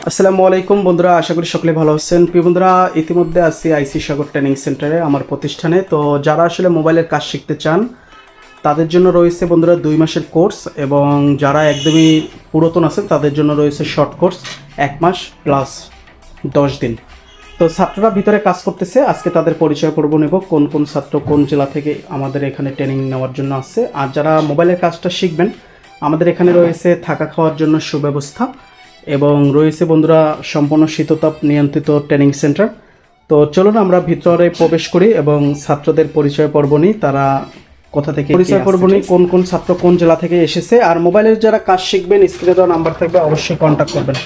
আসসালামু আলাইকুম বন্ধুরা, আশা করি সকলে ভালো আছেন। প্রিয় বন্ধুরা, ইতিমধ্যে আছি আইসি সাগর ট্রেনিং সেন্টারে, আমার প্রতিষ্ঠানে। তো যারা আসলে মোবাইলের কাজ শিখতে চান তাদের জন্য রয়েছে বন্ধুরা 2 মাসের কোর্স, এবং যারা একদমই পুরাতন আছেন তাদের জন্য রয়েছে শর্ট কোর্স 1 মাস প্লাস 10 দিন। তো ছাত্ররা ভিতরে কাজ করতেছে, আজকে তাদের পরিচয় পর্ব নেব, কোন কোন ছাত্র কোন জেলা থেকে আমাদের এখানে ট্রেনিং নেওয়ার জন্য আসছে। আর যারা মোবাইলের কাজটা শিখবেন, আমাদের এখানে রয়েছে থাকা খাওয়ার জন্য সুব্যবস্থা, এবং রয়েছে বন্ধুরা সম্পূর্ণ শীততাপ নিয়ন্ত্রিত ট্রেনিং সেন্টার। তো চলুন আমরা ভিতরে প্রবেশ করি এবং ছাত্রদের পরিচয় পর্ব নিই, তারা কোথা থেকে পরিচয় পর্ব নিই, কোন কোন ছাত্র কোন জেলা থেকে এসেছে। আর মোবাইলের যারা কাজ শিখবেন, স্ক্রিনে দেওয়া নাম্বার থাকবে, অবশ্যই কন্ট্যাক্ট করবেন।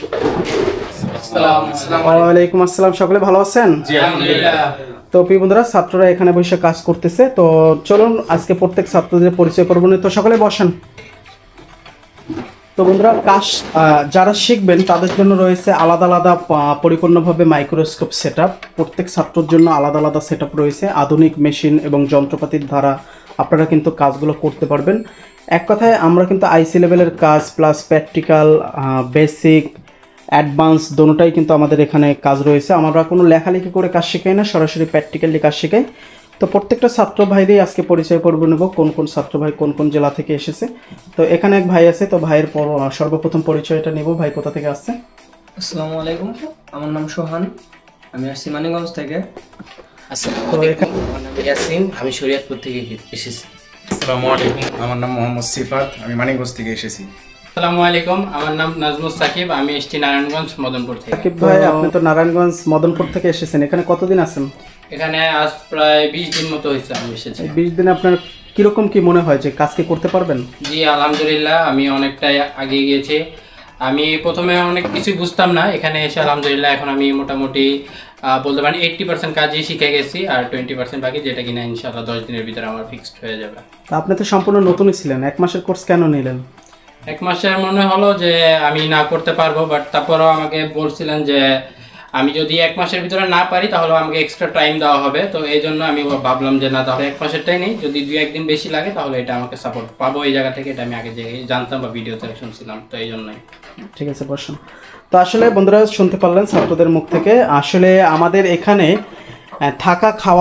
ওয়ালাইকুম আসসালাম, সকলে ভালো আছেন? তো প্রিয় বন্ধুরা, ছাত্ররা এখানে বসে কাজ করতেছে। তো চলুন আজকে প্রত্যেক ছাত্রদের পরিচয় পর্ব নিই। তো সকলে বসেন। তো বন্ধুরা, কাজ যারা শিখবেন তাদের জন্য রয়েছে আলাদা আলাদা পরিপূর্ণভাবে মাইক্রোস্কোপ সেটআপ। প্রত্যেক ছাত্রের জন্য আলাদা আলাদা সেটআপ রয়েছে, আধুনিক মেশিন এবং যন্ত্রপাতির দ্বারা আপনারা কিন্তু কাজগুলো করতে পারবেন। এক কথায় আমরা কিন্তু আইসি লেভেলের কাজ প্লাস প্র্যাকটিক্যাল, বেসিক, অ্যাডভান্স দোনোটাই কিন্তু আমাদের এখানে কাজ রয়েছে। আমরা কোনো লেখালেখি করে কাজ শেখাই না, সরাসরি প্র্যাকটিক্যালি কাজ শেখাই। তো প্রত্যেকটা ছাত্র ভাইদের আজকে পরিচয় পর্ব নেব, কোন কোন ছাত্র ভাই কোন কোন জেলা থেকে এসেছে। তো এখানে এক ভাই আছে, তো ভাইয়ের সর্বপ্রথম পরিচয়টা নেব। ভাই কোথা থেকে আসছে? আসসালামু আলাইকুম, আমার নাম সোহান, আমি আসছি মানিকগঞ্জ থেকে। আসসালামু আলাইকুম, আমার নাম ইয়াসিন, আমি শরীয়তপুর থেকে এসেছি। আসসালামু আলাইকুম, আমার নাম মোহাম্মদ সিফাত, আমি মানিকগঞ্জ থেকে এসেছি। আসসালামু আলাইকুম, আমার নাম নাজমুস সাকিব, আমি এসেছি নারায়ণগঞ্জ মদনপুর থেকে। সাকিব ভাই, আপনি তো নারায়ণগঞ্জ মদনপুর থেকে এসেছেন, এখানে কতদিন আছেন? এখানে আজ প্রায় 20 দিন মতো হয়েছে আমি এসেছি। 20 দিনে আপনার কিরকম কি মনে হয় যে কাজ কি করতে পারবেন? জি আলহামদুলিল্লাহ, আমি অনেকটাই এগিয়ে গিয়েছি। আমি প্রথমে অনেক কিছু বুঝতাম না, এখানে এসে আলহামদুলিল্লাহ এখন আমি মোটামুটি বলতে পারেন 80% কাজই শিখে গেছি, আর 20% বাকি, যেটা কিনা ইনশাআল্লাহ 10 দিনের ভিতরে আমার ফিক্সড হয়ে যাবে। আপনি তো সম্পূর্ণ নতুনই ছিলেন, 1 মাসের কোর্স কেন নিলেন? 1 মাসের মনে হলো যে আমি না করতে পারবো, বাট তারপরেও আমাকে বলছিলেন যে আমি যদি 1 মাসের ভিতরে না পারি তাহলে আমাকে এক্সট্রা টাইম দেওয়া হবে। তো এই জন্য আমি ভাবলাম যে না, তাহলে 1 মাসেরটাই নেই, যদি 2-1 দিন বেশি লাগে তাহলে এটা আমাকে সাপোর্ট পাবো এই জায়গা থেকে, এটা আমি আগে জানতাম বা ভিডিওতে শুনছিলাম, তো এই জন্যই। ঠিক আছে, বসুন। তো আসলে বন্ধুরা শুনতে পারলেন ছাত্রদের মুখ থেকে, আসলে আমাদের এখানে থাকা খাওয়া